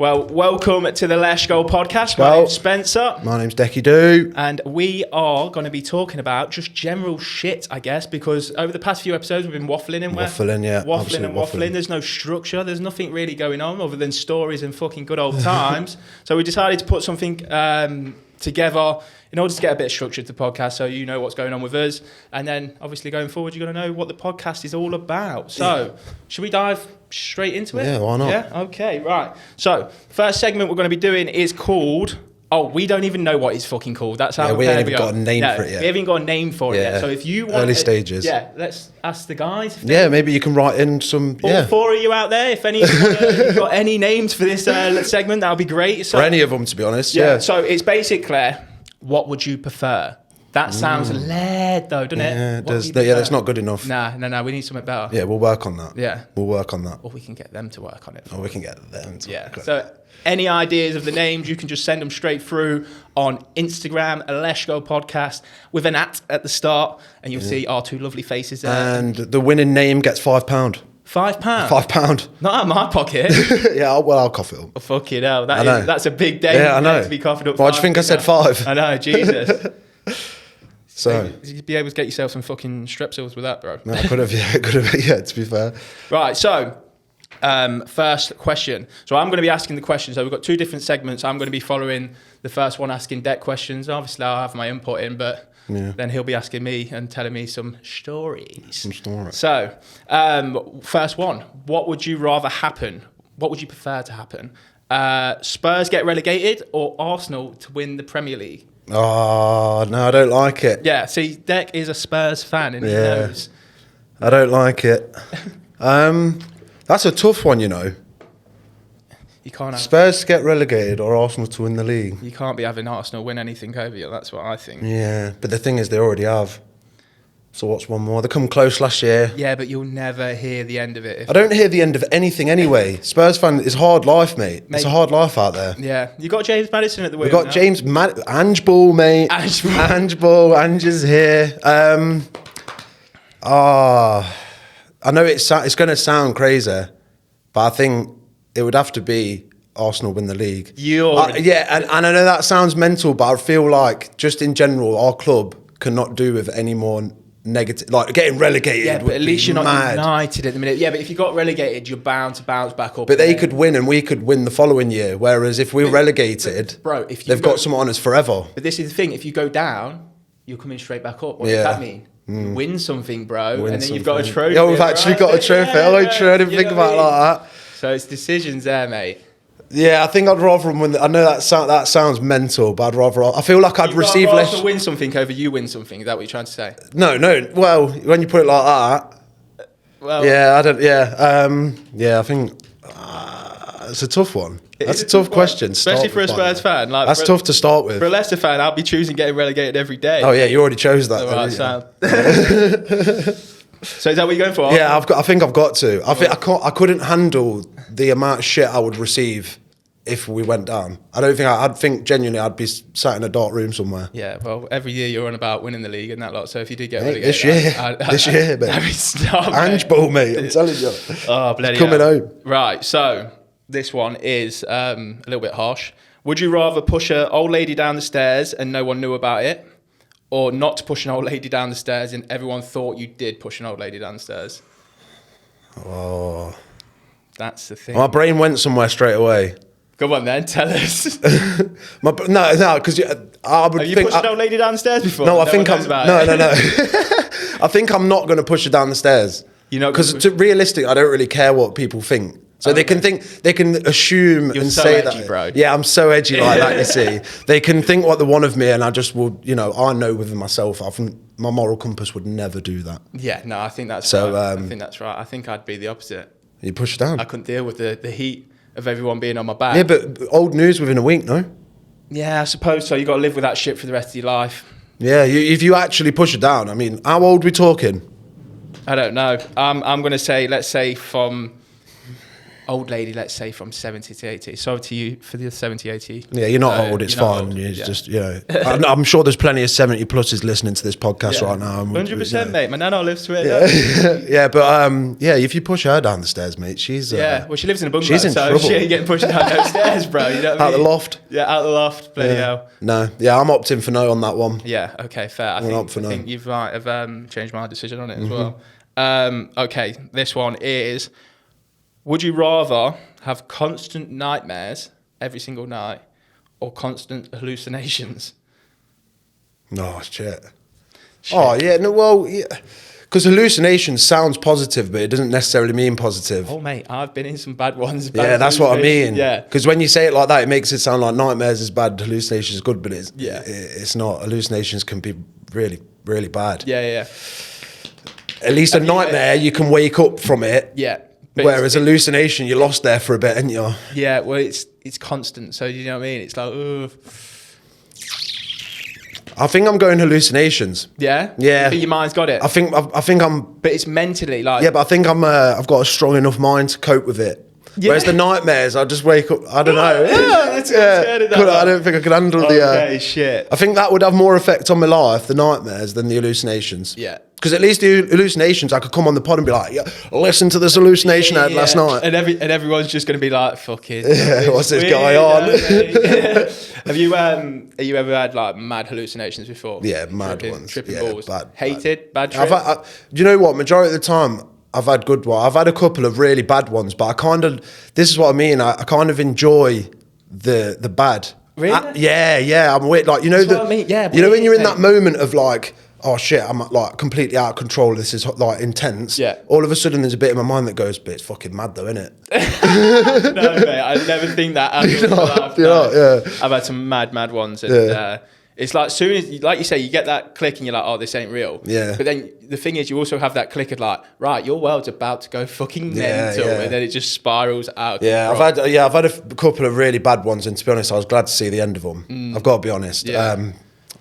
Well, welcome to the LESHHHGO Podcast. My name's Spencer. My name's Decky Doo. And we are going to be talking about just general shit, I guess, because over the past few episodes we've been waffling. Waffling. There's no structure. There's nothing really going on other than stories and fucking good old times. So we decided to put something together in order to get a bit of structure to the podcast so you know what's going on with us. And then, obviously, going forward, you're going to know what the podcast is all about. So, should we dive straight into it? Yeah, why not? Yeah? Okay, right. So, first segment we're going to be doing is called... Oh, we don't even know what it's fucking called. That's how we ain't even got a name for it yet. We haven't got a name for it yet. So, if you want... Early stages. Yeah, let's ask the guys. Maybe you can write in some... All four of you out there, if any you've got any names for this segment, that would be great. So, for any of them, to be honest. So, it's basically... What would you prefer? That sounds lead, though, doesn't it? That's not good enough. Nah, we need something better. Yeah, we'll work on that. Yeah. We'll work on that. Or we can get them to work on it. So, any ideas of the names, you can just send them straight through on Instagram, LESHHHGO Podcast, with an @ at the start, and you'll see our two lovely faces there. And the winning name gets £5. £5? £5. Not out of my pocket. Yeah, I'll cough it up. Oh, fucking hell. That's a big day. Yeah, I know. To be coughing up. Why do you think I said 5? I know, Jesus. So you'd be able to get yourself some fucking Strepsils with that, bro. No, I could have, to be fair. Right, so first question. So I'm going to be asking the questions. So we've got two different segments. I'm going to be following the first one, asking Deck questions. Obviously, I'll have my input in, but then he'll be asking me and telling me some stories. So, first one. What would you rather happen? What would you prefer to happen? Spurs get relegated or Arsenal to win the Premier League? Oh, no, I don't like it. Yeah, see, Deck is a Spurs fan and he knows. I don't like it. That's a tough one, you know. You can't have Spurs get relegated or Arsenal to win the league. You can't be having Arsenal win anything over you. That's what I think. Yeah, but the thing is, they already have. So what's one more? They come close last year. Yeah, but you'll never hear the end of it. I don't hear the end of anything anyway. Spurs fan, it's hard life, mate. It's a hard life out there. Yeah, you got James Maddison at the wheel. We've got James Ange Ball, mate. Ange Ball. Ange is here. I know it's going to sound crazy, but I think it would have to be Arsenal win the league. And I know that sounds mental, but I feel like just in general, our club cannot do with any more negative, like getting relegated. Yeah, but at least you're not United at the minute. Yeah, but if you got relegated, you're bound to bounce back up. But they could win and we could win the following year. Whereas if we're relegated, bro, they've got someone on us forever. But this is the thing: if you go down, you're coming straight back up. What does that mean? Win something, bro, and then you've got a trophy. Yeah, we've actually got a trophy. I didn't think about it like that. So it's decisions there, mate. Yeah, I think I'd rather win. I know that sounds mental, but I feel like I'd receive less. You'd win something over you win something. Is that what you're trying to say? No. Well, when you put it like that, I don't. Yeah, I think it's a tough one. That's a tough question, especially for a Spurs fan. Like, that's tough to start with. For a Leicester fan, I'll be choosing getting relegated every day. Oh yeah, you already chose that. So is that what you're going for? Yeah, I think I've got to. I couldn't handle the amount of shit I would receive if we went down. I'd think genuinely I'd be sat in a dark room somewhere. Yeah, well, every year you're on about winning the league and that lot. So if you did get relegated, this year, mate. Ange Ball, mate. I'm telling you. Oh, bloody coming home. Right, so this one is a little bit harsh. Would you rather push an old lady down the stairs and no one knew about it, or not to push an old lady down the stairs and everyone thought you did push an old lady down the stairs? Oh, that's the thing. My brain went somewhere straight away. Come on then, tell us. No, because I would. Have you pushed an old lady down the stairs before? No, I think I'm. No. I think I'm not going to push her down the stairs. Because realistic, I don't really care what people think. So they can assume and say edgy, that. Bro. Yeah, I'm so edgy like that. You see, they can think what they want of me, and I just will. I know within myself. I think my moral compass would never do that. Yeah, no, I think that's right. I think that's right. I think I'd be the opposite. You push down. I couldn't deal with the heat of everyone being on my back. Yeah, but old news within a week, no? Yeah, I suppose so. You got to live with that shit for the rest of your life. Yeah, if you actually push it down. I mean, how old are we talking? I don't know. I'm going to say, let's say from old lady, let's say from 70 to 80. Sorry to you for the 70, 80. Yeah, you're not old. It's fine. Old. It's just, I'm sure there's plenty of 70 pluses listening to this podcast right now. 100%, mate. My nana lives to it. Yeah, but if you push her down the stairs, mate, she's well, she lives in a bungalow, she's in so trouble. She ain't getting pushed down those stairs, bro. You know what I mean? Out the loft. Yeah, out the loft. Bloody hell. No, I'm opting for no on that one. Yeah, okay, fair. I think you might have changed my decision on it as well. Okay, this one is: would you rather have constant nightmares every single night or constant hallucinations? No, shit. Oh, yeah, no, well, yeah. Because hallucinations sounds positive, but it doesn't necessarily mean positive. Oh, mate, I've been in some bad ones. That's what I mean. Yeah. Because when you say it like that, it makes it sound like nightmares is bad, hallucinations is good, but it's not. Hallucinations can be really, really bad. Yeah. At least a nightmare, you can wake up from it. Yeah. Whereas hallucination, you're lost there for a bit, ain't you? Yeah, well, it's constant. So, you know what I mean? It's like, ugh. I think I'm going hallucinations. Yeah? Yeah. But your mind's got it? I think I'm... But it's mentally like... Yeah, but I think I've got a strong enough mind to cope with it. Yeah. Whereas the nightmares, I just wake up, I don't know. I don't think I could handle the... shit. I think that would have more effect on my life, the nightmares, than the hallucinations. Yeah. Because at least the hallucinations, I could come on the pod and be like, listen to this hallucination I had last night. And everyone's just going to be like, fuck it. What's this guy on? Have you ever had like mad hallucinations before? Yeah, mad ones. Tripping balls. Bad Bad trip? do you know what? Majority of the time, I've had good ones. I've had a couple of really bad ones, but this is what I mean. I kind of enjoy the bad. Really? I'm weird. Like, you know, what I mean. Yeah, you know when you're in that moment of like, oh shit, I'm like completely out of control. This is like intense. Yeah. All of a sudden, there's a bit in my mind that goes, but it's fucking mad though, isn't it? No, mate, I never think that. I've had some mad ones, and it's like soon as, like you say, you get that click, and you're like, oh, this ain't real. Yeah. But then the thing is, you also have that click of like, right, your world's about to go fucking mental, and then it just spirals out. Yeah, I've had a couple of really bad ones, and to be honest, I was glad to see the end of them. I've got to be honest. Yeah.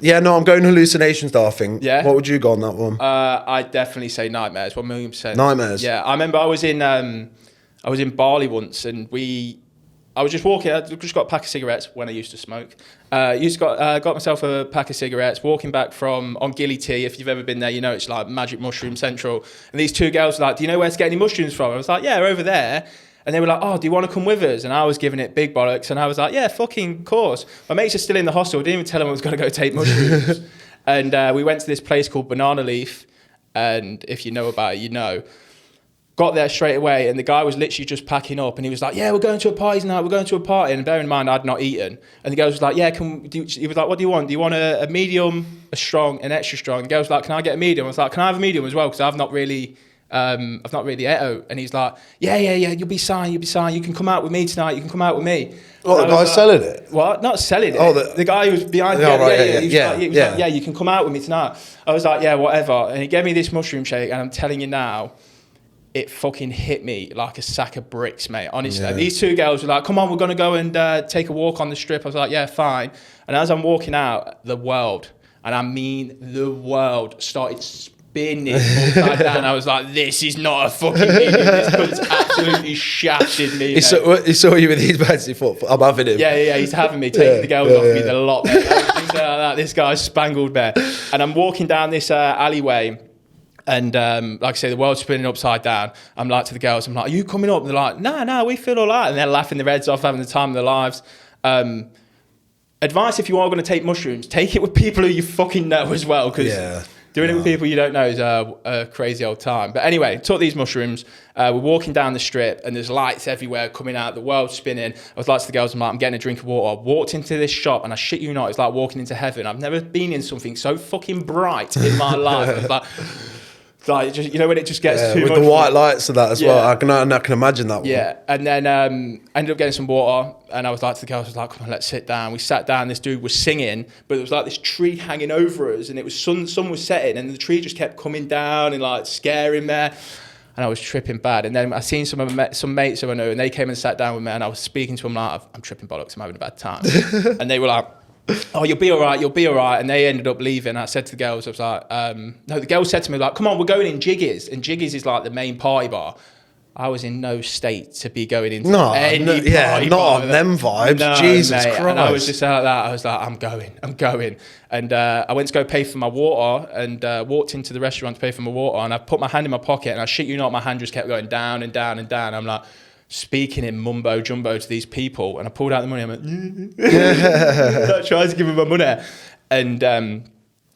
I'm going hallucinations though, I think. Yeah. What would you go on that one? I'd definitely say nightmares, 1,000,000%. Nightmares? Yeah, I remember I was in Bali once, and I was just walking, I just got a pack of cigarettes when I used to smoke. Got myself a pack of cigarettes, walking back on Gilly Tea. If you've ever been there, you know it's like Magic Mushroom Central. And these two girls were like, do you know where to get any mushrooms from? I was like, yeah, over there. And they were like, oh, do you want to come with us? And I was giving it big bollocks. And I was like, yeah, fucking course. My mates are still in the hostel. I didn't even tell them I was going to go take mushrooms. And we went to this place called Banana Leaf. And if you know about it, you know. Got there straight away, and the guy was literally just packing up, and he was like, yeah, we're going to a party tonight, we're going to a party. And bear in mind, I'd not eaten. And the girl was like, yeah, he was like, what do you want? Do you want a medium, a strong, an extra strong? And the girl was like, can I get a medium? I was like, can I have a medium as well? Because I've not really ate out. And he's like, yeah, you'll be fine. You can come out with me tonight. You can come out with me. Oh, the guy's selling it? What? Not selling it. Oh, the guy who was behind me. Yeah, you can come out with me tonight. I was like, yeah, whatever. And he gave me this mushroom shake, and I'm telling you now, it fucking hit me like a sack of bricks, mate. Honestly, These two girls were like, come on, we're going to go and take a walk on the strip. I was like, yeah, fine. And as I'm walking out, the world, and I mean the world, started spinning upside down. I was like, this is not a fucking medium. This cunt's absolutely shafted me, he saw you with these bags, he thought, I'm having him. Yeah, he's having me, taking the girls off me the lot, mate. Things like that. This guy's spangled bear. And I'm walking down this alleyway, and like I say, the world's spinning upside down. I'm like to the girls, I'm like, are you coming up? And they're like, nah, we feel all right. And they're laughing their heads off, having the time of their lives. Advice, if you are going to take mushrooms, take it with people who you fucking know as well, because doing it with people you don't know is a crazy old time. But anyway, took these mushrooms. We're walking down the strip, and there's lights everywhere coming out, the world's spinning. I was like to the girls, I'm getting a drink of water. Walked into this shop, and I shit you not, it's like walking into heaven. I've never been in something so fucking bright in my life. I was like, just, you know, when it just gets too with much. The white lights and that as well. I can imagine that one. Yeah, and then ended up getting some water, and I was like to the girls, I was like, come on, let's sit down. We sat down, this dude was singing, but there was like this tree hanging over us, and it was sun was setting, and the tree just kept coming down and like scaring me, and I was tripping bad. And then I seen some mates who I know, and they came and sat down with me, and I was speaking to them like, I'm tripping bollocks, I'm having a bad time. And they were like, oh, you'll be all right. And they ended up leaving. I said to the girls, I was like, no, the girls said to me, like, come on, we're going in Jiggy's. And Jiggy's is like the main party bar. I was in no state to be going into not on them vibes. No, Jesus Christ. And I was just like that. I was like, I'm going. And I went to go pay for my water and walked into the restaurant to pay for my water. And I put my hand in my pocket and I shit you not, my hand just kept going down and down and down. I'm like speaking in mumbo jumbo to these people. And I pulled out the money. I'm like, trying to give them my money. And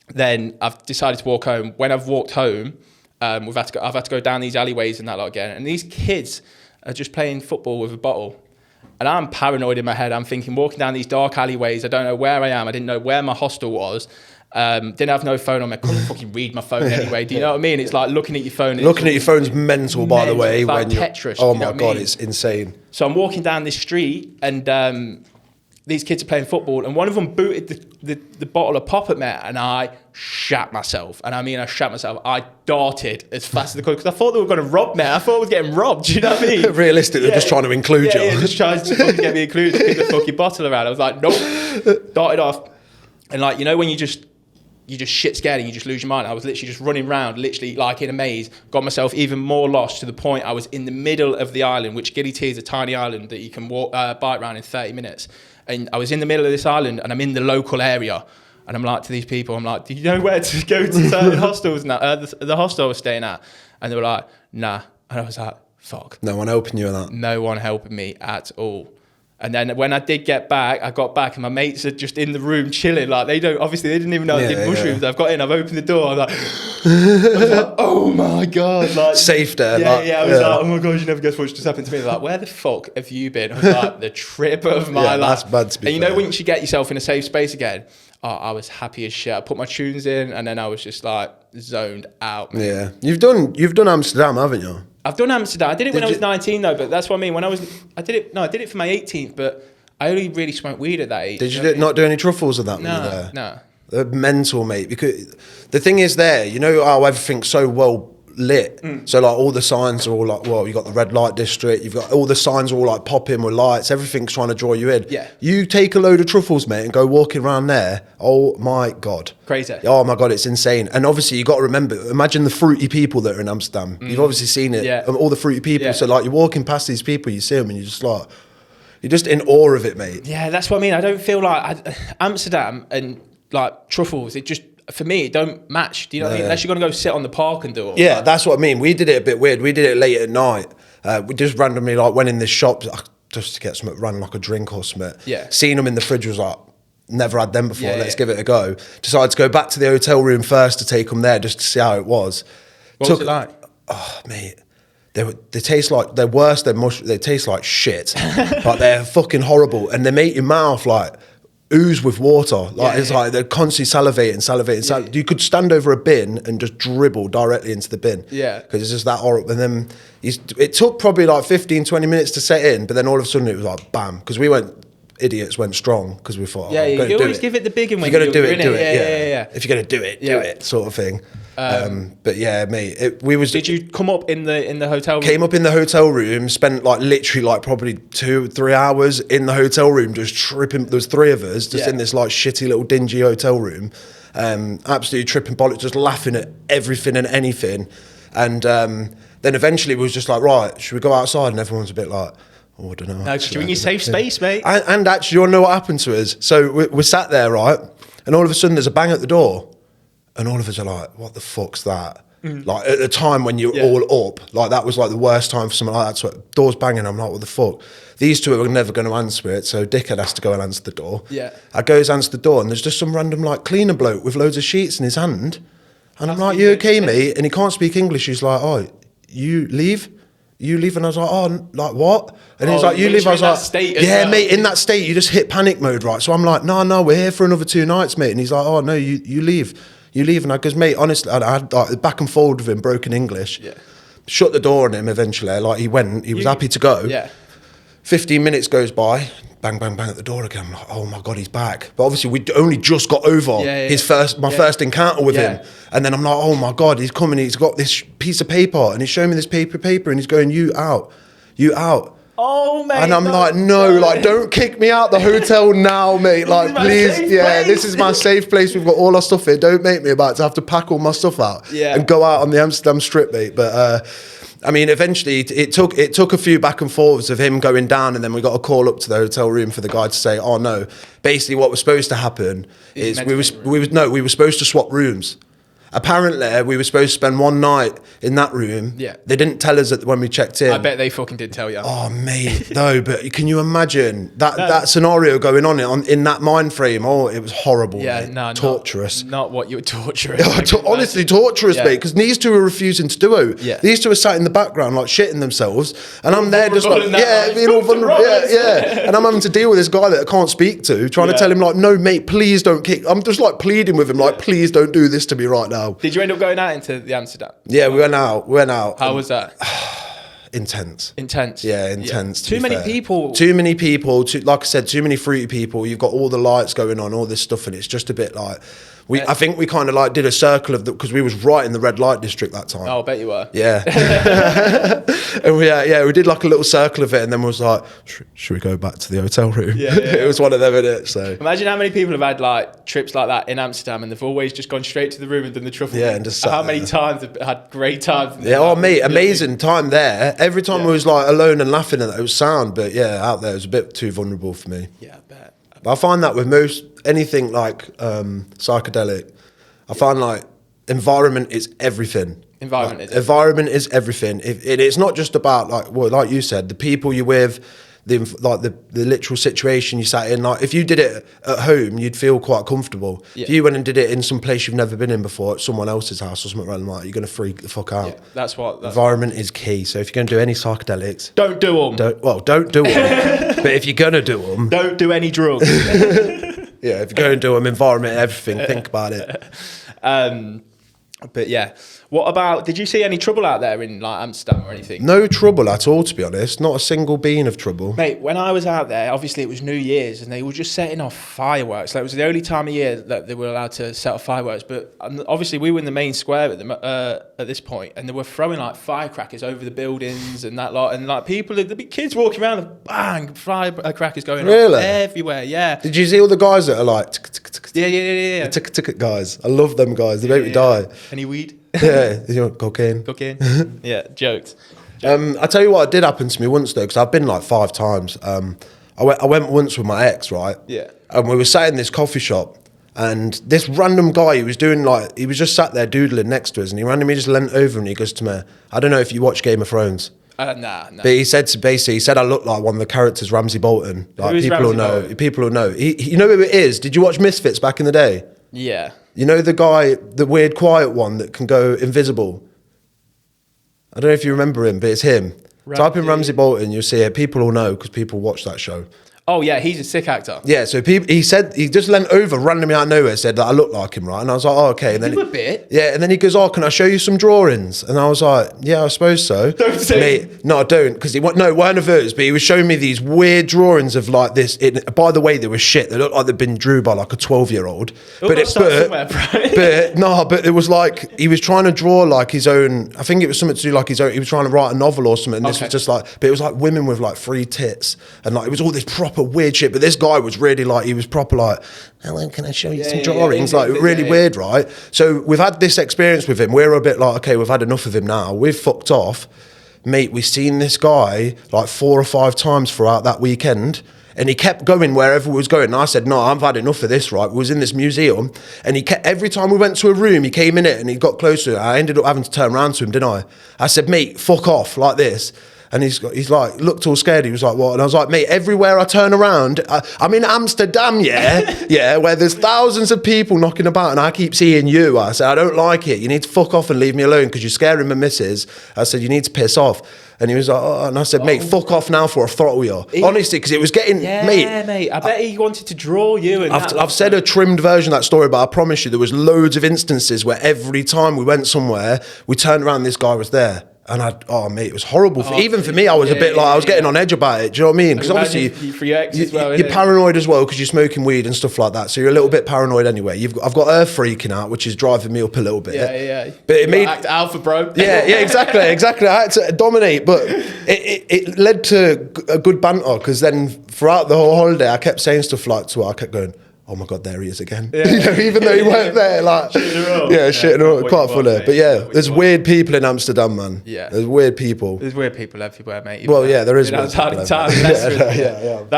then I've decided to walk home. When I've walked home, I've had to go down these alleyways and that lot again. And these kids are just playing football with a bottle. And I'm paranoid in my head. I'm thinking, walking down these dark alleyways, I don't know where I am. I didn't know where my hostel was. Didn't have no phone on me. I couldn't fucking read my phone anyway. Do you know what I mean? It's like looking at your phone. Looking at your phone's mental, by the way. It's like Tetris. Oh my God, it's insane. So I'm walking down this street and these kids are playing football and one of them booted the bottle of pop at me and I shat myself. And I mean, I shat myself. I darted as fast as I could because I thought they were going to rob me. I thought I was getting robbed. Do you know what I mean? Realistically, they're just trying to include you. Yeah, just trying to fucking get me included, pick the fucking bottle around. I was like, nope. Darted off. And like, you know, when you just shit scared and you just lose your mind. I was literally just running around, literally like in a maze, got myself even more lost to the point I was in the middle of the island, which Gilly T is a tiny island that you can bike around in 30 minutes. And I was in the middle of this island and I'm in the local area. And I'm like to these people, I'm like, do you know where to go to certain hostels now? The hostel I was staying at. And they were like, nah. And I was like, fuck. No one helping you with that? No one helping me at all. And then when I did get back, I got back and my mates are just in the room chilling. Like they didn't even know I did mushrooms. Yeah. I've got in, I've opened the door. I'm like, oh my God. Like, safe there. Yeah. I was like, oh my God, you never guess what just happened to me. They're like, where the fuck have you been? I was like, the trip of my life. That's bad to be And you know, once you get yourself in a safe space again, I was happy as shit. I put my tunes in and then I was just like zoned out. Man. Yeah. You've done Amsterdam, haven't you? I've done Amsterdam. I did it when I was 19 though, but that's what I mean. I did it for my 18th, but I only really smoked weed at that age. Did you not do any truffles of that when you were there? No. They're mental, mate. Because the thing is there, you know how everything's so well lit. So like all the signs are all like, well, you got the red light district, you've got all the signs are all like popping with lights, everything's trying to draw you in. Yeah. You take a load of truffles, mate, and go walking around there. Oh my God. Crazy. Oh my God, it's insane. And obviously you got to remember, imagine the fruity people that are in Amsterdam. You've obviously seen it. Yeah. All the fruity people. Yeah. So like you're walking past these people, you see them and you're just in awe of it, mate. Yeah, that's what I mean. I don't feel like Amsterdam and like truffles, it just, for me, it don't match. Do you know what I mean? Unless you're going to go sit on the park and do it. Yeah, that's what I mean. We did it a bit weird. We did it late at night. We just randomly like went in this shop just to get something, ran like a drink or something. Yeah. Seen them in the fridge, was like, never had them before. Let's give it a go. Decided to go back to the hotel room first to take them there just to see how it was. What was it like? Oh, mate. They taste like, they're worse than mushrooms. They taste like shit. Like they're fucking horrible. And they make your mouth like ooze with water. Like it's like they're constantly salivating. You could stand over a bin and just dribble directly into the bin. Yeah. Because it's just that horrible. And then it took probably like 15, 20 minutes to set in, but then all of a sudden it was like bam. Because we went strong because we thought, you always give it the big one when you're going to do it. Yeah. If you're going to do it, sort of thing. But yeah, mate, did you come up in the hotel room? Came up in the hotel room, spent like literally like probably 2-3 hours in the hotel room just tripping. There was 3 of us just in this like shitty little dingy hotel room, absolutely tripping bollocks, just laughing at everything and anything. And then eventually we was just like, right, should we go outside? And everyone's a bit like, oh, I don't know. No, you're in your safe space, mate. And actually, you want to know what happened to us? So we sat there, right? And all of a sudden there's a bang at the door. And all of us are like, what the fuck's that? Like at the time when you're all up, like that was like the worst time for something like that. So door's banging, I'm like, what the fuck? These two are never going to answer it. So Dickhead has to go and answer the door. Yeah. I goes, answer the door, and there's just some random like cleaner bloke with loads of sheets in his hand. And I'm like, you okay, mate? And he can't speak English. He's like, oh, you leave? And I was like, oh, like what? And he's like, you leave? I was like, yeah, mate, in that state, you just hit panic mode, right? So I'm like, no, we're here for another 2 nights, mate. And he's like, oh, no, you leave. You leave. And I goes, mate, honestly, I had like back and forward with him, broken English. Yeah. Shut the door on him eventually. Like he was happy to go. Yeah. 15 minutes goes by, bang, bang, bang at the door again. I'm like, oh my God, he's back. But obviously we only just got over my first encounter with him. And then I'm like, oh my God, he's coming. He's got this piece of paper and he's showing me this paper and he's going, you out. Oh, mate. And I'm like, no, like, don't kick me out the hotel now, mate. Like, please, this is my safe place. We've got all our stuff here. Don't make me about to have to pack all my stuff out and go out on the Amsterdam Strip, mate. But I mean, eventually it took a few back and forths of him going down, and then we got a call up to the hotel room for the guy to say, oh no, basically what was supposed to happen is we were supposed to swap rooms. Apparently, we were supposed to spend one night in that room. Yeah. They didn't tell us when we checked in. I bet they fucking did tell you. Oh, mate, no, but can you imagine that scenario going on in that mind frame? Oh, it was horrible. Yeah, mate. No, torturous. Not what you were torturing. Honestly, torturous, mate, because these two are refusing to do it. Yeah. These two are sat in the background, like, shitting themselves, and I'm there just like, being all vulnerable. Yeah. And I'm having to deal with this guy that I can't speak to, trying to tell him, like, no, mate, please don't kick. I'm just, like, pleading with him, like, please don't do this to me right now. Did you end up going out into the Amsterdam? Yeah, we went out. How was that? Intense. Yeah, intense. Too many people. Like I said, too many fruity people. You've got all the lights going on, all this stuff, and it's just a bit like... I think we kind of like did a circle of because we was right in the red light district that time. Oh, I bet you were. Yeah. And we did like a little circle of it, and then we was like, should we go back to the hotel room? Yeah. It was one of them, innit? So imagine how many people have had like trips like that in Amsterdam, and they've always just gone straight to the room and done the truffle. Yeah, and just how many times have had great times? Yeah, oh mate, amazing time there. Every time we was like alone and laughing, and it was sound, but yeah, out there it was a bit too vulnerable for me. Yeah, I bet. But I find that with anything like psychedelic, I find like environment is everything. Environment is everything. It's not just about like you said, the people you're with, the literal situation you sat in. Like if you did it at home, you'd feel quite comfortable. Yeah. If you went and did it in some place you've never been in before, at someone else's house or something like that, you're gonna freak the fuck out. Yeah, environment is key. So if you're gonna do any psychedelics, don't do them. Don't do them. But if you're gonna do them, don't do any drugs. Yeah, if you're going to do them, environment, everything, think about it. But yeah, what about, did you see any trouble out there in like Amsterdam or anything? No trouble at all, to be honest. Not a single bean of trouble. Mate, when I was out there, obviously it was New Year's and they were just setting off fireworks. Like, it was the only time of year that they were allowed to set off fireworks. But obviously we were in the main square at this point, and they were throwing like firecrackers over the buildings and that lot. And like people, there'd be kids walking around and bang, firecrackers going off everywhere. Yeah. Did you see all the guys that are like... Yeah. The ticket guys. I love them guys. They make me die. Any weed? Yeah, you know, cocaine. Yeah, jokes. I tell you what, it did happen to me once though, because I've been like 5 times. I went once with my ex, right? Yeah. And we were sat in this coffee shop, and this random guy, he was just sat there doodling next to us, and he randomly just leant over and he goes to me, I don't know if you watch Game of Thrones. Nah. But he said I look like one of the characters, Ramsay Bolton. Like people will know. You know who it is? Did you watch Misfits back in the day? Yeah. You know the guy, the weird quiet one that can go invisible? I don't know if you remember him, but it's him. Type in Ramsay Bolton, you'll see it. People will know because people watch that show. Oh yeah, he's a sick actor. Yeah, so he said, he just leant over randomly out of nowhere, said that I look like him, right? And I was like, oh, okay. And then a bit. Yeah, and then he goes, oh, can I show you some drawings? And I was like, yeah, I suppose so. Don't say. No, I don't, because one of those, but he was showing me these weird drawings of like this. By the way, they were shit. They looked like they'd been drew by like a 12-year-old. But it was like he was trying to draw like his own. I think it was something to do like his own. He was trying to write a novel or something. And this was just like, but it was like women with like 3 tits, and like it was all this proper weird shit. But this guy was really like, he was proper like, hello, can I show you some drawings? Really weird, right? So we've had this experience with him. We're a bit like, okay, we've had enough of him now. We've fucked off. Mate, we've seen this guy like 4 or 5 times throughout that weekend. And he kept going wherever we was going. And I said, no, I've had enough of this, right? We was in this museum. And he kept, every time we went to a room, he came in it and he got closer. I ended up having to turn around to him, didn't I? I said, mate, fuck off, like this. And he's like, looked all scared. He was like, what? And I was like, mate, everywhere I turn around, I'm in Amsterdam, yeah, where there's thousands of people knocking about and I keep seeing you. I said, I don't like it. You need to fuck off and leave me alone because you're scaring my missus. I said, you need to piss off. And he was like, oh, and I said, mate, fuck off now for a throttle you. Honestly, because it was getting, mate. I bet he wanted to draw you. And I've said a trimmed version of that story, but I promise you, there was loads of instances where every time we went somewhere, we turned around, this guy was there. And mate, it was horrible. Even for me, I was a bit like, I was getting on edge about it. Do you know what I mean? Because obviously, for your ex as well, you're paranoid as well because you're smoking weed and stuff like that. So you're a little bit paranoid anyway. I've got her freaking out, which is driving me up a little bit. Yeah. But it made act alpha, bro. Yeah, exactly. I had to dominate, but it led to a good banter because then throughout the whole holiday, I kept saying stuff like to her. I kept going, oh my God, there he is again. Yeah. You know, even though he weren't there, like, shitting her up, quite funny. But yeah, there's weird people in Amsterdam, man. Yeah. There's weird people. There's weird people everywhere, mate. Well, yeah, there is. That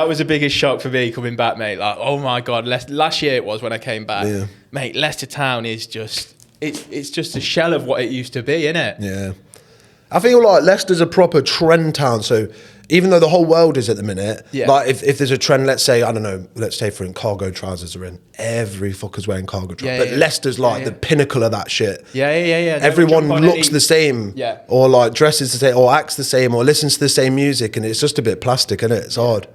was the biggest shock for me coming back, mate. Like, oh my God, last year it was when I came back. Yeah. Mate, Leicester Town is just, it's just a shell of what it used to be, isn't it? Yeah. I feel like Leicester's a proper trend town, so even though the whole world is at the minute, like if there's a trend, let's say, I don't know, let's say for in cargo trousers are in, every fucker's wearing cargo trousers. But Leicester's like the pinnacle of that shit. Yeah. Everyone looks the same, or like dresses the same, or acts the same, or listens to the same music, and it's just a bit plastic, isn't it? It's hard.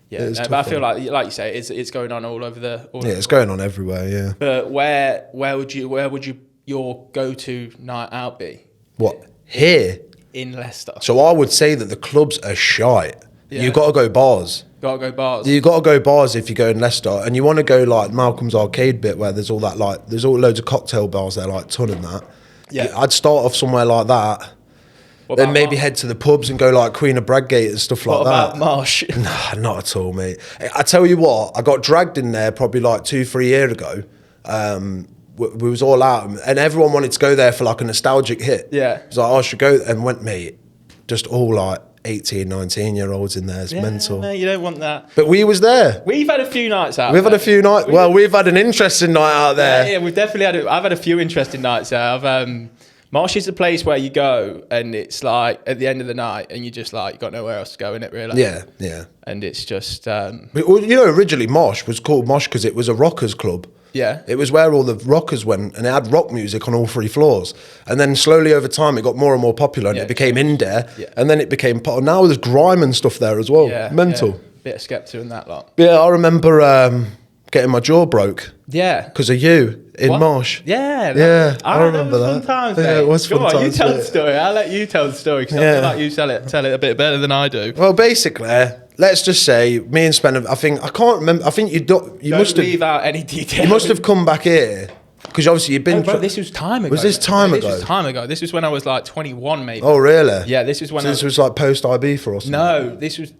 Yeah, but I feel like you say, it's going on all over the. It's going on everywhere. Yeah. But where would your go-to night out be? What? Here in Leicester. So I would say that the clubs are shite. You got to go bars. You got to go bars if you go in Leicester, and you want to go like Malcolm's Arcade bit where there's all that there's all loads of cocktail bars there, like Ton and that. Yeah, I'd start off somewhere like that. Then maybe head to the pubs and go like Queen of Bradgate and stuff like that. What about Marsh? Nah, not at all, mate. I tell you what, I got dragged in there probably like 2-3 years ago. We was all out, and everyone wanted to go there for like a nostalgic hit. Yeah. It was like, I should go, and went, mate, just all like 18, 19-year-olds in there. It's mental. No, you don't want that. But we was there. We've had a few nights out. We've had a few nights. Well, we've had an interesting night out there. Yeah, we've definitely had. I've had a few interesting nights out. Marsh is the place where you go, and it's like at the end of the night, and you just like you got nowhere else to go in it, really. Yeah. And it's just. Well, you know, originally Marsh was called Marsh because it was a rockers club. Yeah. It was where all the rockers went, and it had rock music on all 3 floors. And then slowly over time, it got more and more popular, and it became in there. Yeah. And then it became now there's grime and stuff there as well. Yeah. Mental. Yeah. Bit of Skepta and that lot. Yeah, I remember getting my jaw broke. Yeah. Because of you in Marsh. Yeah. I remember that. Times, yeah, it was fun times. Come on, you tell the story. I'll let you tell the story because I feel like you tell it a bit better than I do. Well, basically, let's just say me and Spen. I can't remember. I think you must have leave out any details. You must have come back here because obviously you've been. Bro, this was time ago. Was this time ago? This was time ago. This was when I was like 21, maybe. Oh, really? Yeah, this was when. So this was like post IB for us. No, this was.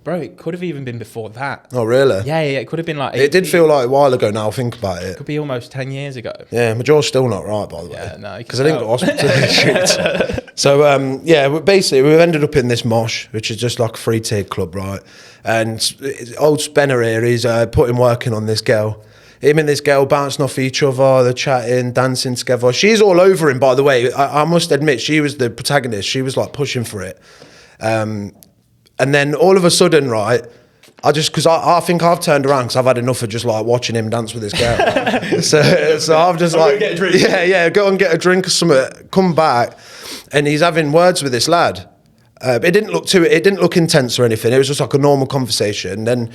Bro, it could have even been before that. Oh, really? Yeah, it could have been like 18. It did feel like a while ago now, I think about it. It could be almost 10 years ago. Yeah, my jaw's still not right, by the way. Yeah, no. Because I didn't go to hospital. So, basically, we ended up in this mosh, which is just like a free-tier club, right? And old Spenner here, he's working on this girl. Him and this girl bouncing off each other, they're chatting, dancing together. She's all over him, by the way. I must admit, she was the protagonist. She was like pushing for it. And then all of a sudden, right, because I think I've turned around because I've had enough of just like watching him dance with this girl. so I've just like, get a drink. Go and get a drink or something. Come back, and he's having words with this lad. It didn't look intense or anything. It was just like a normal conversation. Then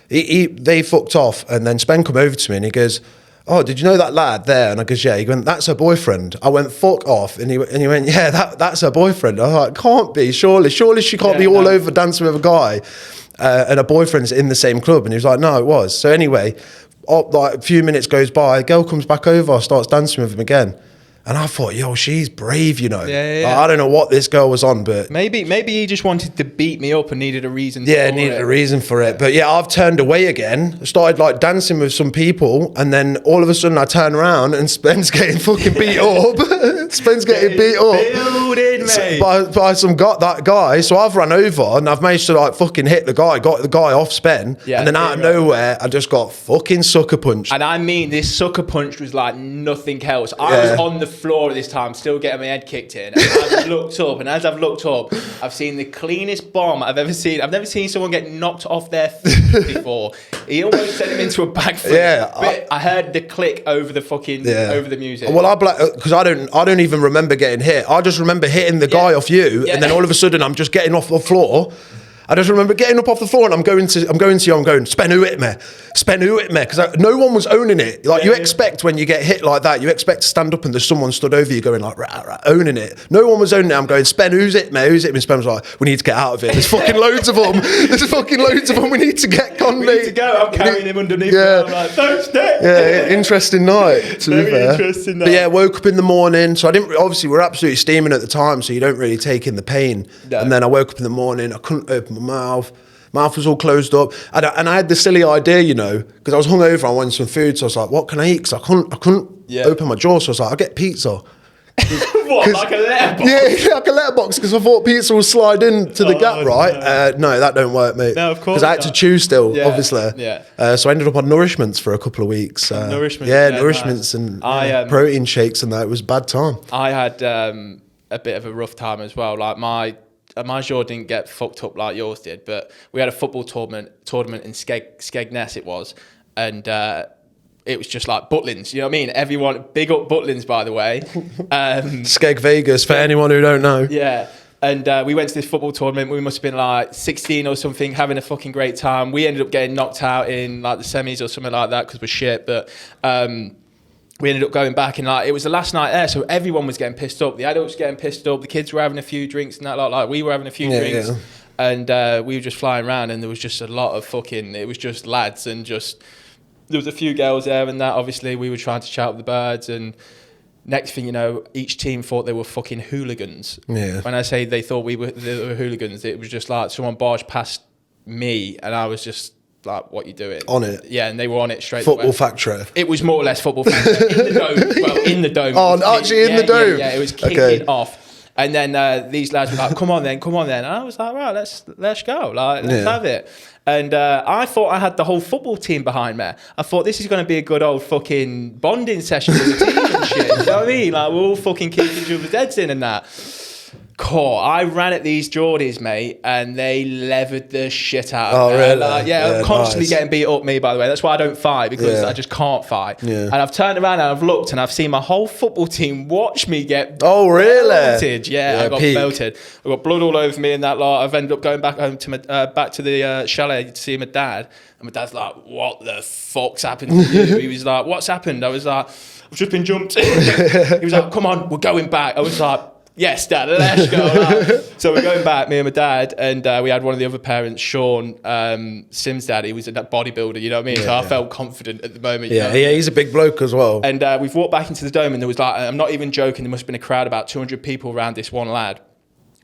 they fucked off, and then Spen come over to me and he goes, "Oh, did you know that lad there?" And I goes, "Yeah." He went, "That's her boyfriend." I went, "Fuck off." And he went, "Yeah, that's her boyfriend." I was like, "Can't be, surely she can't be all over dancing with a guy and her boyfriend's in the same club." And he was like, "No, it was." So anyway, like a few minutes goes by, a girl comes back over, starts dancing with him again. And I thought, yo, she's brave, you know. Yeah. Like, I don't know what this girl was on, but maybe he just wanted to beat me up and needed a reason. Needed a reason for it. But yeah, I've turned away again. I started like dancing with some people, and then all of a sudden I turn around and Spen's getting fucking beat up. Spen's getting beat up by some that guy. So I've run over and I've managed to like fucking hit the guy, got the guy off Spen, and then out of nowhere I just got fucking sucker punched. And I mean, this sucker punch was like nothing else. I was on the floor at this time, still getting my head kicked in. And I've looked up, and as I've looked up, I've seen the cleanest bomb I've ever seen. I've never seen someone get knocked off their feet before. He almost sent him into a backflip. Yeah, I heard the click over the fucking over the music. Well, because I don't even remember getting hit. I just remember hitting the guy off you, and then all of a sudden I'm just getting off the floor. I just remember getting up off the floor and I'm going to you, I'm going, Spen, who hit me? Because no one was owning it. Like you expect when you get hit like that, you expect to stand up and there's someone stood over you going like, rah, owning it. No one was owning it. I'm going, Spen, who's hit me? And Spen was like, we need to get out of it. There's fucking loads of them. We need to get gone. We need to go. I'm carrying him underneath. Yeah. I'm like, don't stay. Yeah, interesting night, to be fair. Interesting night. But yeah, woke up in the morning. So obviously we're absolutely steaming at the time, so you don't really take in the pain. No. And then I woke up in the morning, I couldn't open my mouth was all closed up. And I had the silly idea, you know, because I was hungover, I wanted some food, so I was like, what can I eat? Because I couldn't open my jaw, so I was like, I'll get pizza. What, like a letterbox? Yeah, like a letterbox, because I thought pizza will slide into the gap, right? No, that don't work, mate. No, of course. Because I had to chew still, obviously. Yeah. So I ended up on nourishments for a couple of weeks. Nourishments and protein shakes and that. It was a bad time. I had a bit of a rough time as well. Like my jaw didn't get fucked up like yours did, but we had a football tournament in Skegness it was, and it was just like Butlins, you know what I mean? Everyone, big up Butlins, by the way. Skeg Vegas, for anyone who don't know. Yeah. And we went to this football tournament. We must have been like 16 or something, having a fucking great time. We ended up getting knocked out in like the semis or something like that because we're shit. But we ended up going back and like it was the last night there, so everyone was getting pissed up. The adults were getting pissed up. The kids were having a few drinks and that. Like we were having a few drinks. Yeah. And we were just flying around, and there was just a lot of fucking. It was just lads and just. There was a few girls there and that. Obviously, we were trying to shout at the birds, and next thing you know, each team thought they were fucking hooligans. Yeah. When I say they thought they were hooligans, it was just like someone barged past me, and I was just like, "What you doing?" On it. Yeah, and they were on it straight. Football factory. It was more or less football factory in the dome. Well, in the dome. Oh, actually in the dome. Yeah, it was kicking off. And then these lads were like, come on then. And I was like, right, let's go. Like, let's have it. And I thought I had the whole football team behind me. I thought this is going to be a good old fucking bonding session with the team and shit. You know what I mean? Like, we're all fucking keeping each other's heads in and that. Cool. I ran at these Geordies, mate, and they levered the shit out of me. Really? Like, I'm constantly getting beat up, me, by the way. That's why I don't fight, because I just can't fight. Yeah. And I've turned around and I've looked and I've seen my whole football team watch me get belted. Yeah, I got belted. I got blood all over me and that lot. I've ended up going back home to back to the chalet to see my dad. And my dad's like, what the fuck's happened to you? He was like, what's happened? I was like, I've just been jumped. He was like, come on, we're going back. I was like, yes, Dad, let's go. Like. So we're going back, me and my dad, and we had one of the other parents, Sean, Sim's dad. He was a bodybuilder, you know what I mean? So I felt confident at the moment. Yeah, he's a big bloke as well. And we've walked back into the dome, and there was like, I'm not even joking, there must have been a crowd about 200 people around this one lad.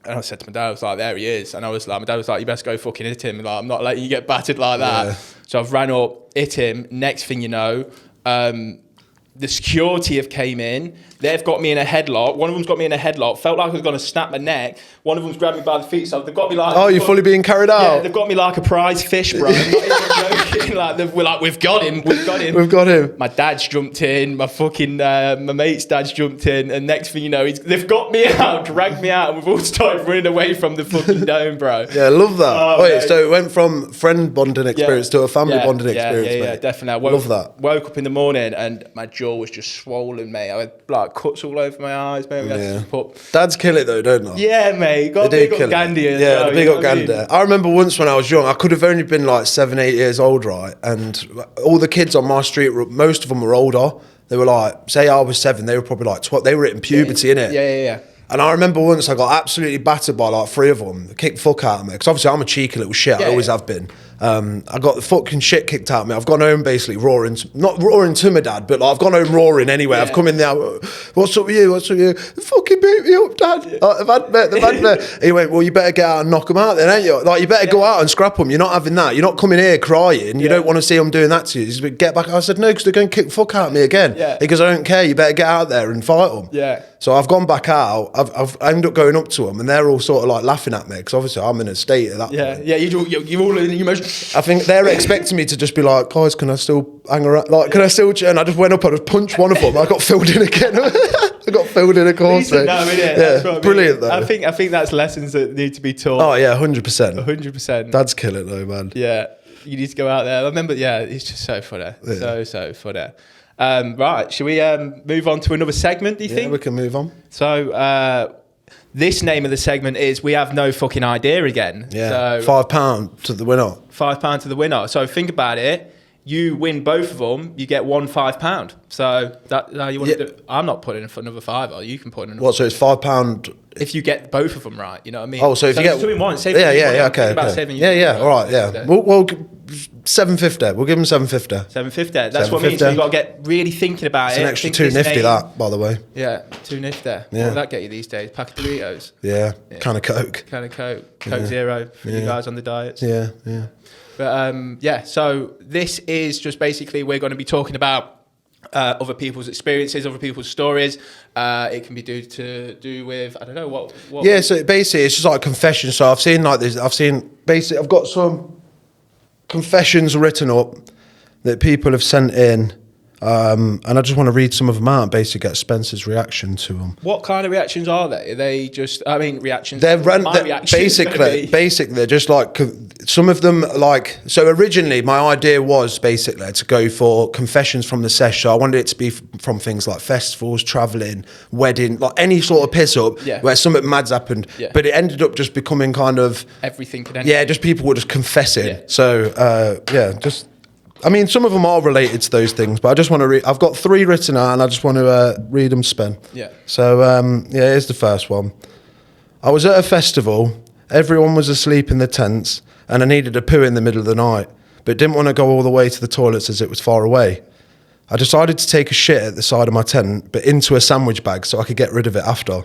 And I said to my dad, I was like, there he is. And I was like, my dad was like, you best go fucking hit him. Like, I'm not letting you get battered like that. Yeah. So I've ran up, hit him. Next thing you know, the security have came in. They've got me in a headlock. One of them's got me in a headlock. Felt like I was going to snap my neck. One of them's grabbed me by the feet. So they've got me like... Oh, you're fully being carried out? Yeah, they've got me like a prize fish, bro. I'm not even joking. We're like, we've got him. We've got him. My dad's jumped in. My fucking... my mate's dad's jumped in. And next thing you know, they've got me out, dragged me out, and we've all started running away from the fucking dome, bro. Yeah, I love that. Wait, so it went from friend bonding experience to a family bonding experience, Yeah, definitely. Love that. Woke up in the morning and my jaw was just swollen, mate. I had like cuts all over my eyes, mate. Dads kill it though, don't they? Yeah, mate. Got they big up Gandhi. Yeah, the big up Gandhi. I remember once when I was young, I could have only been like 7-8 years old, right? And all the kids on my street, most of them were older. They were like, say I was 7, they were probably like 12. They were hitting puberty, innit? Yeah. And I remember once I got absolutely battered by like 3 of them. They kicked the fuck out of me. Because obviously I'm a cheeky little shit. I always have been. I got the fucking shit kicked out of me. I've gone home basically roaring. Not roaring to my dad, but like I've gone home roaring anyway. I've come in there. What's up with you? They fucking beat me up, Dad. They've had me. He went, well, you better get out and knock them out then, ain't you? Like, you better go out and scrap them. You're not having that. You're not coming here crying. You don't want to see them doing that to you. He's like, get back. I said, no, because they're going to kick the fuck out of me again. He goes, I don't care. You better get out there and fight them. Yeah. So I've gone back out. I ended up going up to them, and they're all sort of like laughing at me because obviously I'm in a state at that point. Yeah. You're all in emotion. I think they're expecting me to just be like, guys, can I still hang around? Like, can I still? And I just went up and I just punched one of them. I got filled in again. I got filled in a course. Yeah, brilliant though. I think that's lessons that need to be taught. Oh yeah, 100%. 100%. Dad's killing though, man. Yeah, you need to go out there. I remember, it's just so funny. Yeah. So funny. Right, shall we move on to another segment, do you think? Yeah, we can move on. So, this name of the segment is We Have No Fucking Idea Again. Yeah, so, £5 to the winner. £5 to the winner. So think about it. you win both of them, you get £1 So that how you want to do it. I'm not putting in for another £5. You can put in. What? So it's £5 if you get both of them right. You know what I mean? Oh, so if you get 2 in 1, okay. All right, yeah. We'll £750. We'll give them £750. £750. That's what I mean. So you got to get really thinking about it's it. It's an extra too nifty that, by the way. Yeah, too nifty. Yeah. What would that get you these days? Pack of Doritos. Yeah. Can of Coke. Coke Zero for you guys on the diets. Yeah. But so this is just basically we're going to be talking about other people's experiences, other people's stories. It can be do with I don't know what. Yeah, so basically it's just like confessions. So I've seen like this. I've got some confessions written up that people have sent in. And I just want to read some of them out and basically get Spencer's reaction to them. What kind of reactions are they? Are they just, reactions? Basically, they're just like, some of them like, so originally my idea was basically to go for confessions from the sesh. So I wanted it to be from things like festivals, travelling, wedding, like any sort of piss up where something mad's happened. Yeah. But it ended up just becoming kind of... everything and anything. Yeah, just people were just confessing. Yeah. So, some of them are related to those things, but I just want to read. I've got 3 written out, and I just want to read them, Spen. Yeah. So, here's the first one. I was at a festival. Everyone was asleep in the tents, and I needed a poo in the middle of the night, but didn't want to go all the way to the toilets as it was far away. I decided to take a shit at the side of my tent, but into a sandwich bag so I could get rid of it after.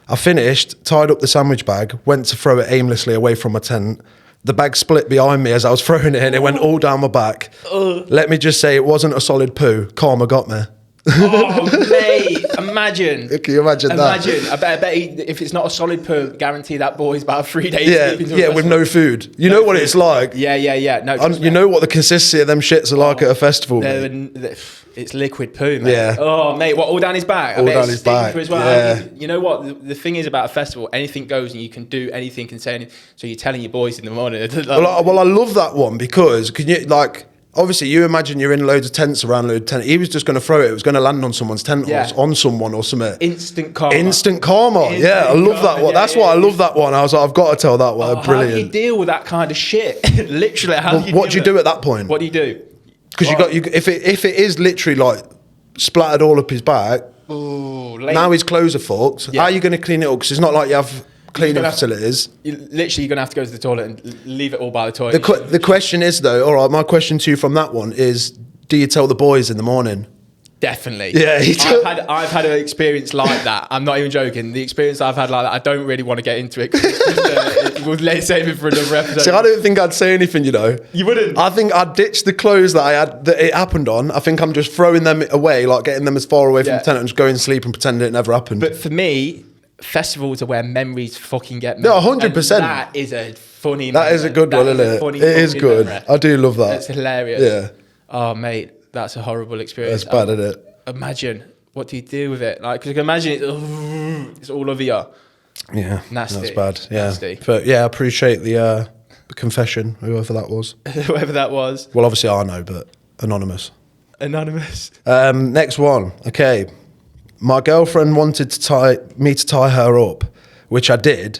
I finished, tied up the sandwich bag, went to throw it aimlessly away from my tent. The bag split behind me as I was throwing it in. It went all down my back. Let me just say, it wasn't a solid poo. Karma got me. Oh, mate, imagine. Can you imagine that? I bet if it's not a solid poo, guarantee that boy's about 3 days. With no food. You know what it's like. Yeah. No, you know what the consistency of them shits are like at a festival. It's liquid poo, mate. Yeah. Oh, mate, what, all down his back? All down his back. As well. Yeah. You know what? The thing is about a festival, anything goes and you can do anything and say anything. So you're telling your boys in the morning. Well, I love that one because obviously you imagine you're in loads of tents around loads of tents. He was just going to throw it. It was going to land on someone's tent or on someone or something. Instant karma. Yeah, I love that one. That's why I love that one. I was like, I've got to tell that one. Brilliant. How do you deal with that kind of shit? Literally, what do you do at that point? What do you do? Because if it is literally like splattered all up his back, now his clothes are fucked. Yeah. How are you going to clean it up? Because it's not like you have cleaning facilities. You're going to have to go to the toilet and leave it all by the toilet. The question is though, all right, my question to you from that one is, do you tell the boys in the morning? Definitely. Yeah, I've had an experience like that. I'm not even joking. The experience I've had like that, I don't really want to get into it. We'll save it for another episode. See, I don't think I'd say anything, you know. You wouldn't? I think I'd ditch the clothes that it happened on. I think I'm just throwing them away, like getting them as far away from the tent and just going to sleep and pretending it never happened. But for me, festivals are where memories fucking get made. No, 100%. That is a funny That is a good one, isn't it? It is good. Memory. I do love that. That's hilarious. Yeah. Oh, mate, that's a horrible experience. That's bad, isn't it? Imagine, what do you do with it? Like, because you can imagine it's all over you. Yeah, nasty. That's bad. Yeah, nasty. But yeah, I appreciate the confession, whoever that was. Whoever that was. Well, obviously I know, but anonymous. Next one. Okay, my girlfriend wanted me to tie her up, which I did.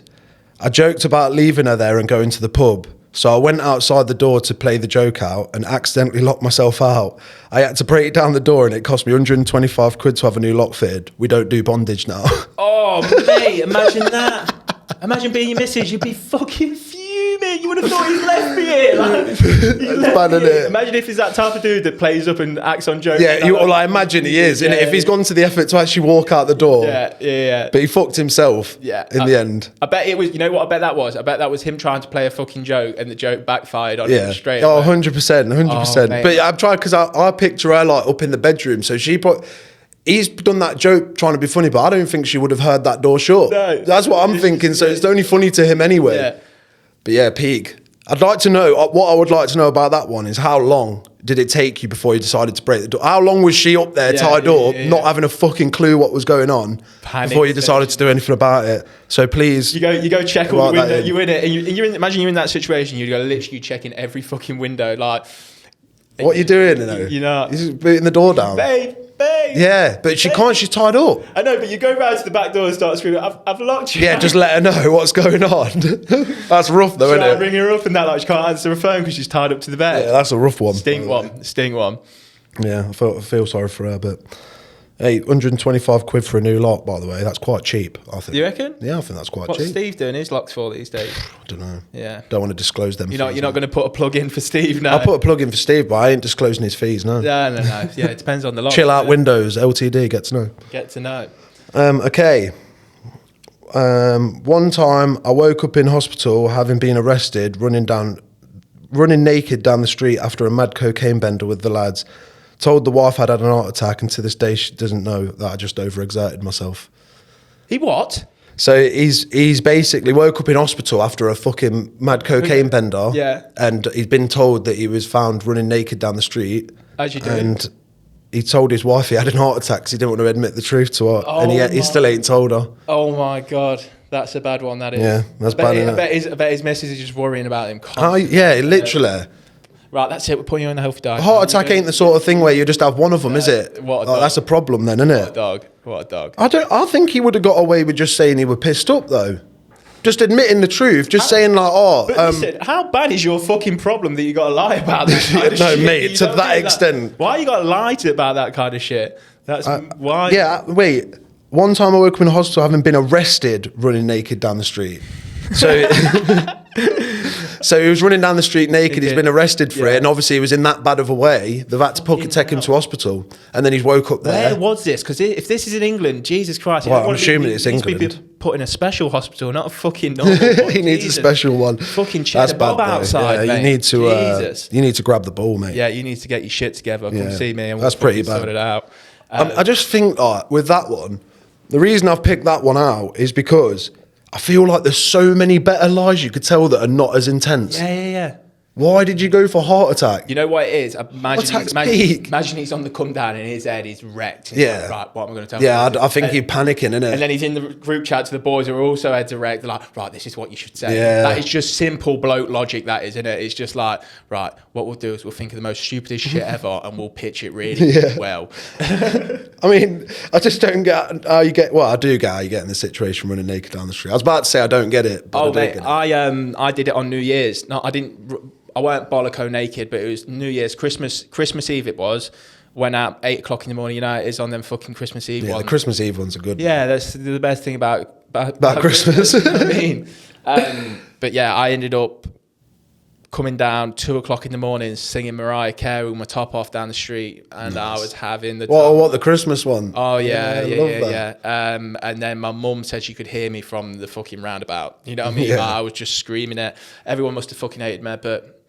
I joked about leaving her there and going to the pub. So I went outside the door to play the joke out and accidentally locked myself out. I had to break down the door and it cost me 125 quid to have a new lock fitted. We don't do bondage now. Oh, mate, imagine that. Imagine being your missus. You'd be fucking fuming. You would have thought he's left me here. That's bad, isn't it? Imagine if he's that type of dude that plays up and acts on jokes. Yeah, I imagine he is. If he's gone to the effort to actually walk out the door. Yeah. But he fucked himself in the end. I bet it was, you know what I bet that was? I bet that was him trying to play a fucking joke and the joke backfired on him straight away. Oh, 100%. But I've tried because I picture her like up in the bedroom. So he's done that joke trying to be funny, but I don't think she would have heard that door shut. No. That's what I'm thinking. So it's only funny to him anyway. Yeah. But yeah, peak. I'd like to know, what I would like to know about that one is how long did it take you before you decided to break the door? How long was she up there tied up, not having a fucking clue what was going on before you decided to do anything about it? So please. You go check all the window, you're in it, and imagine you're in that situation, you'd go literally checking every fucking window, like. What are you doing, You know? You're just beating the door down. Babe, babe. Yeah, but she can't. She's tied up. I know, but you go round to the back door and start screaming, I've locked you. Yeah, just let her know what's going on. That's rough, though, isn't it? Ring her up and that, like she can't answer her phone because she's tied up to the bed. Yeah, that's a rough one. Sting one. Yeah, I feel sorry for her, but... Hey, 125 quid for a new lock, by the way. That's quite cheap, I think. You reckon? Yeah, I think that's quite cheap. What's Steve doing his locks for these days? I don't know. Yeah. Don't want to disclose them. You're not going to put a plug in for Steve now? I'll put a plug in for Steve, but I ain't disclosing his fees, no. No. Yeah, it depends on the lock. Chill out Windows, LTD, get to know. Get to know. Okay. One time I woke up in hospital having been arrested, running naked down the street after a mad cocaine bender with the lads. Told the wife I'd had an heart attack, and to this day she doesn't know that I just overexerted myself. He what? So he's basically woke up in hospital after a fucking mad cocaine bender. Yeah. And he's been told that he was found running naked down the street. As you do. And he told his wife he had an heart attack because he didn't want to admit the truth to her. Oh, and he still ain't told her. Oh my God. That's a bad one, that is. Yeah, that's bad. I bet his missus is just worrying about him constantly. Yeah, literally. Right, that's it. We're putting you on the healthy diet. A heart attack ain't the sort of thing where you just have one of them, is it? What a dog. That's a problem then, isn't it? What a dog. I think he would have got away with just saying he was pissed up, though. Just admitting the truth, just saying like, But listen, how bad is your fucking problem that you got to lie about this kind of no, shit? mate, to that extent. Why you got to lie about that kind of shit? That's why. Yeah, wait. One time I woke up in a hospital having been arrested running naked down the street. So, so he was running down the street naked. He's been arrested for it, and obviously he was in that bad of a way. They've had to take him to hospital, and then he's woke up there. Where was this? Because if this is in England, Jesus Christ! Well, I'm assuming it's England. He needs to be put in a special hospital, not a fucking normal one. He needs a special one. Fucking check the bob outside, yeah, mate. You need to grab the ball, mate. Yeah, you need to get your shit together. Come see me, and that's pretty bad. Sort it out. I just think with that one, the reason I've picked that one out is because I feel like there's so many better lies you could tell that are not as intense. Yeah. Why did you go for heart attack? You know what it is? Imagine he's on the come down in his head, he's wrecked. He's like, right, what am I going to tell you? Yeah, I think he's panicking, innit? And then he's in the group chat to the boys who are also heads are wrecked. They're like, right, this is what you should say. Yeah. That is just simple bloke logic, that is, isn't it? It's just like, right, what we'll do is we'll think of the most stupidest shit ever and we'll pitch it really well. I mean, I just don't get how you get, well, I do get how you get in this situation running naked down the street. I was about to say I don't get it, but I did it on New Year's. No, I weren't bolloco naked, but it was New Year's, Christmas Eve it was. Went out 8 o'clock in the morning, it's on them fucking Christmas Eve ones. The Christmas Eve ones are good. Yeah, that's the best thing about Christmas. You know what I mean? But yeah, I ended up coming down 2 o'clock in the morning singing Mariah Carey with my top off down the street, and I was having the what the Christmas one? Oh yeah. And then my mum said she could hear me from the fucking roundabout. You know what I mean? I was just screaming it. Everyone must have fucking hated me, but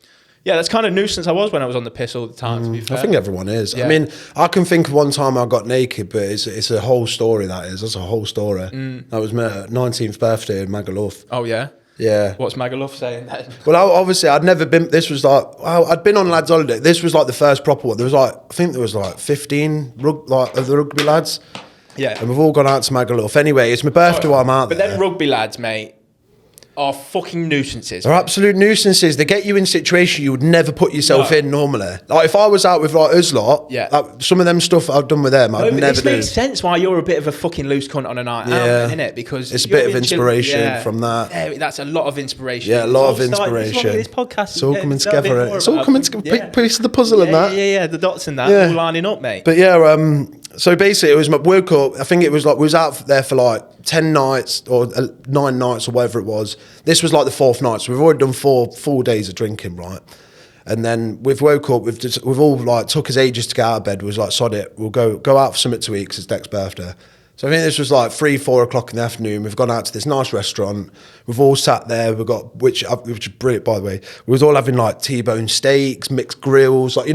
yeah, that's kind of nuisance I was when I was on the piss all the time, to be fair. I think everyone is. Yeah. I mean, I can think of one time I got naked, but it's a whole story, that's a whole story. That was my 19th birthday in Magaluf. Oh, yeah? Yeah. What's Magaluf saying then? Well, obviously, I'd never been, this was like, I'd been on lads holiday. This was like the first proper one. There was like, I think there was like 15 of the rugby lads. Yeah. And we've all gone out to Magaluf. Anyway, it's my birthday while I'm out there. But them rugby lads, mate, are fucking nuisances. They're absolute nuisances. They get you in situations you would never put yourself in normally. Like if I was out with like us lot, like, some of them stuff I've done with them, I'd never do. This makes sense why you're a bit of a fucking loose cunt on a night out, innit? Because it's a bit of inspiration from that. Yeah, that's a lot of inspiration. Yeah, a lot of inspiration. This podcast, it's all coming together. It's all coming together. Piece of the puzzle and that. Yeah, the dots and that all lining up, mate. But yeah, so basically it was my woke up. I think it was like we was out there for like 10 nights or 9 nights or whatever it was. This was like the 4th night, so we've already done 4 full days of drinking, right? And then we've woke up. We've all like took us ages to get out of bed. We was like, sod it, we'll go out for something to eat because it's Deck's birthday. So I think this was like 3-4 o'clock in the afternoon. We've gone out to this nice restaurant. We've all sat there. We've got which is brilliant, by the way. We was all having like T-bone steaks, mixed grills, like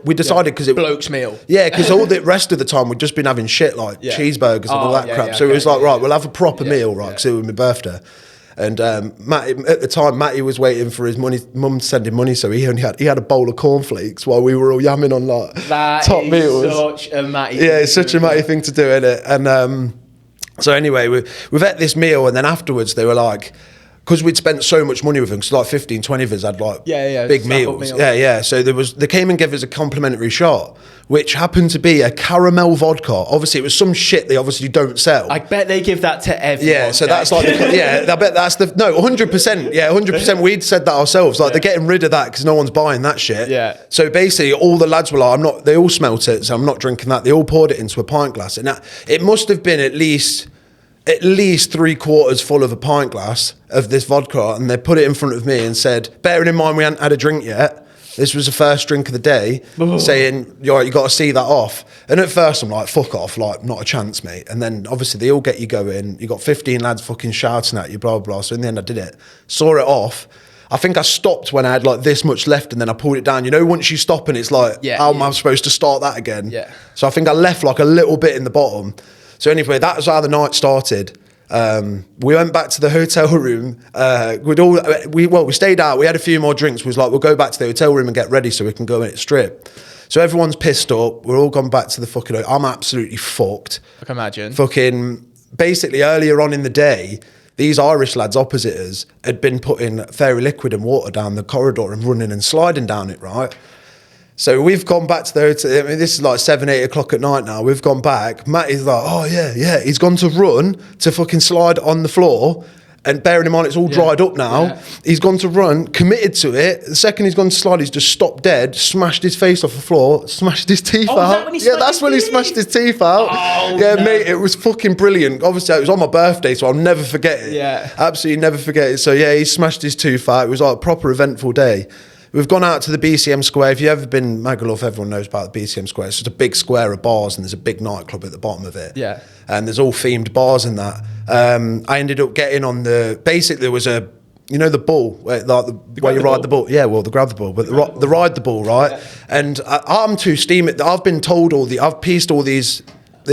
we decided because it bloke's meal. Yeah, because all the rest of the time we'd just been having shit like cheeseburgers and all that crap. So it was like right, we'll have a proper meal, right? Because it was my birthday. And Matty, at the time, Matty was waiting for his money. Mum sending money, so he had a bowl of cornflakes while we were all yamming on like top meals. Such a Matty. Yeah, it's such a Matty thing to do, isn't it? And so anyway, we've ate this meal, and then afterwards they were like, because we'd spent so much money with them, because like 15, 20 of us had like big meals. Yeah. So they came and gave us a complimentary shot, which happened to be a caramel vodka. Obviously, it was some shit they obviously don't sell. I bet they give that to everyone. Yeah, so that's like, I bet that's 100%. Yeah, 100%. We'd said that ourselves. Like, they're getting rid of that because no one's buying that shit. Yeah. So basically, all the lads were like, they all smelt it, so I'm not drinking that. They all poured it into a pint glass. And it must have been at least 3/4 full of a pint glass of this vodka, and they put it in front of me and said, bearing in mind we hadn't had a drink yet, this was the first drink of the day, saying, you got to see that off. And at first I'm like, fuck off, like, not a chance, mate. And then obviously they all get you going, you got 15 lads fucking shouting at you, blah, blah, blah. So in the end I did it, saw it off. I think I stopped when I had like this much left, and then I pulled it down. You know, once you stop and it's like, how am I supposed to start that again? Yeah. So I think I left like a little bit in the bottom. So anyway, that was how the night started. We went back to the hotel room. We stayed out. We had a few more drinks. We was like, we'll go back to the hotel room and get ready so we can go in it strip. So everyone's pissed up. We're all gone back to the fucking hotel. I'm absolutely fucked. I can imagine. Fucking basically earlier on in the day, these Irish lads opposite us had been putting fairy liquid and water down the corridor and running and sliding down it, right? So we've gone back to the hotel. I mean, this is like 7, 8 o'clock at night now. We've gone back. Matt is like, oh yeah. He's gone to run to fucking slide on the floor. And bearing in mind, it's all dried up now. Yeah. He's gone to run, committed to it. The second he's gone to slide, he's just stopped dead, smashed his face off the floor, smashed his teeth out. That's when he smashed his teeth out. Oh, yeah, no. Mate, it was fucking brilliant. Obviously, it was on my birthday, so I'll never forget it. Yeah. Absolutely never forget it. So yeah, he smashed his tooth out. It was like a proper eventful day. We've gone out to the BCM Square. If you've ever been Magaluf, everyone knows about the BCM Square. It's just a big square of bars, and there's a big nightclub at the bottom of it. Yeah. And there's all themed bars in that. I ended up getting on basically there was the bull, where you ride the bull. Yeah, well, the grab the bull, but the ride the bull, right? Yeah. And I'm too steamy. I've been told I've pieced all this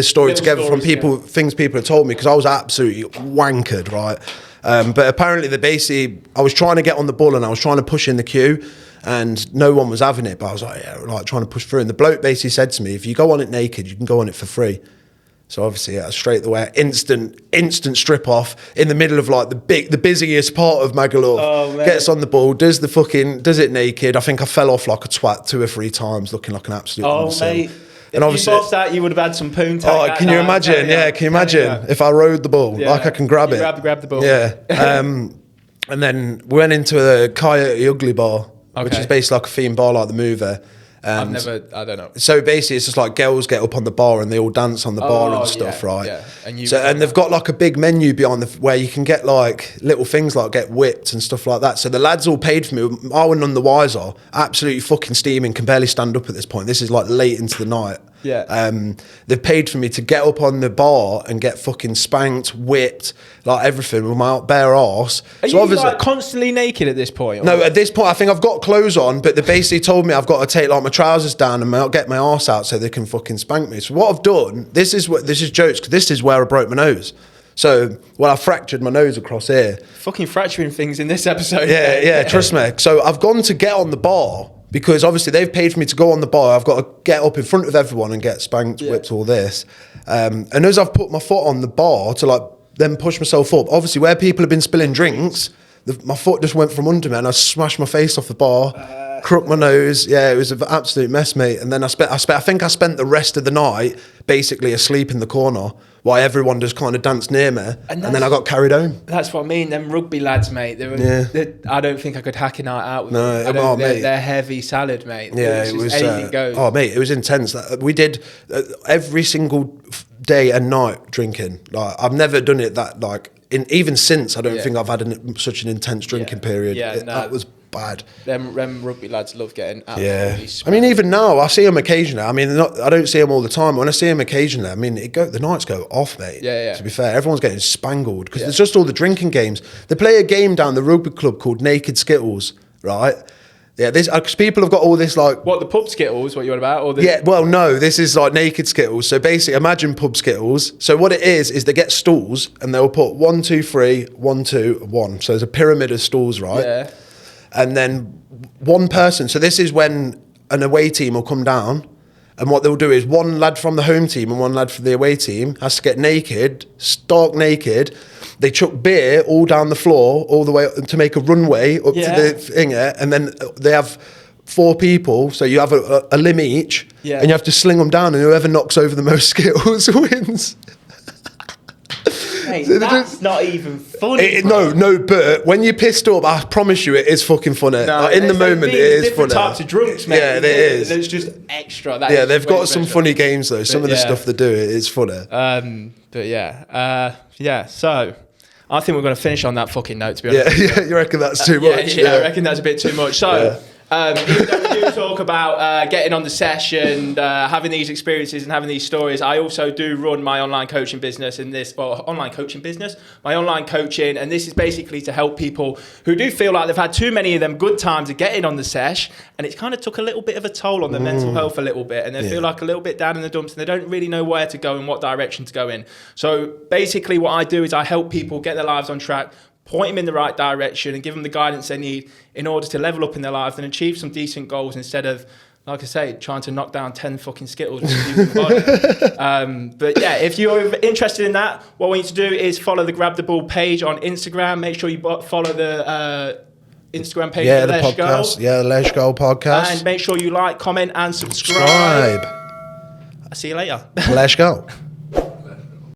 story together from things people have told me, because I was absolutely wankered, right? But apparently I was trying to get on the bull and I was trying to push in the queue, and no one was having it, but I was like trying to push through. And the bloke basically said to me, if you go on it naked, you can go on it for free. So obviously, straight away, instant strip off in the middle of like the busiest part of Magaluf. Oh, gets on the ball, does it naked. I think I fell off like a twat 2 or 3 times, looking like an absolute imbecile. Mate. And if you bossed that, you would have had some poon tag. Oh, can you imagine? Yeah, can you imagine if I rode the ball? Yeah. Like I can grab it. Grab the ball. Yeah. And then we went into a Coyote Ugly bar, which is basically like a theme bar like the Mover. I don't know. So basically, it's just like girls get up on the bar and they all dance on the bar and stuff, right? Yeah. And they've got like a big menu beyond where you can get like little things like get whipped and stuff like that. So the lads all paid for me. I was none the wiser. Absolutely fucking steaming. Can barely stand up at this point. This is like late into the night. Yeah. They've paid for me to get up on the bar and get fucking spanked, whipped, like everything with my bare arse. Are you like constantly naked at this point? No, at this point I think I've got clothes on, but they basically told me I've got to take like my trousers down and get my arse out so they can fucking spank me. So what I've done, this is jokes, because this is where I broke my nose. So, I fractured my nose across here. Fucking fracturing things in this episode. Yeah, trust me. So I've gone to get on the bar, because obviously they've paid for me to go on the bar. I've got to get up in front of everyone and get spanked, whipped, all this. And as I've put my foot on the bar to like then push myself up, obviously where people have been spilling drinks, my foot just went from under me and I smashed my face off the bar, crooked my nose. Yeah, it was an absolute mess, mate. And then I think I spent the rest of the night basically asleep in the corner while everyone just kind of danced near me, and then I got carried home. That's what I mean. Them rugby lads, mate. I don't think I could hack a night out with them. Mate. They're heavy salad, mate. Yeah, it was. Anything goes. Oh, mate, it was intense. We did every single day and night drinking. Like I've never done it that like. Even since, I don't think I've had such an intense drinking period. That was bad. Them rugby lads love getting absolutely I mean, even now, I see them occasionally. I mean, I don't see them all the time. When I see them occasionally, I mean, the nights go off, mate. Yeah. To be fair, everyone's getting spangled because there's just all the drinking games. They play a game down the rugby club called Naked Skittles, right? Yeah, because people have got all this like... What, the pub Skittles, what you're on about? Or no, this is like Naked Skittles. So basically, imagine pub Skittles. So what it is they get stools and they'll put 1, 2, 3, 1, 2, 1. So there's a pyramid of stools, right? Yeah. And then one person... So this is when an away team will come down, and what they'll do is one lad from the home team and one lad from the away team has to get naked, stark naked, they chuck beer all down the floor, all the way up to make a runway up to the thing, and then they have 4 people, so you have a limb each, and you have to sling them down, and whoever knocks over the most Skittles wins. Mate, that's not even funny. No, but when you're pissed up, I promise you, it is fucking funny. No, like, in the moment, it is funny. Different types of drunks, mate. Yeah, it is. It's just extra. They've got some funny games though. Some of the stuff they do, it is funny. So I think we're going to finish on that fucking note. To be honest. Yeah, you reckon that's too much? I reckon that's a bit too much. So. Even though we do talk about getting on the sesh and having these experiences and having these stories, I also do run my online coaching business my online coaching, and this is basically to help people who do feel like they've had too many of them good times of getting on the sesh, and it's kind of took a little bit of a toll on their mental health a little bit, and they feel like a little bit down in the dumps, and they don't really know where to go and what direction to go in. So basically what I do is I help people get their lives on track, point them in the right direction, and give them the guidance they need in order to level up in their lives and achieve some decent goals instead of, like I say, trying to knock down 10 fucking Skittles. But yeah, if you're interested in that, what we need to do is follow the Grab the Ball page on Instagram. Make sure you follow the Instagram page of the podcast. Yeah, the LESHHHGO Podcast. And make sure you like, comment, and subscribe. I'll see you later. Let's go.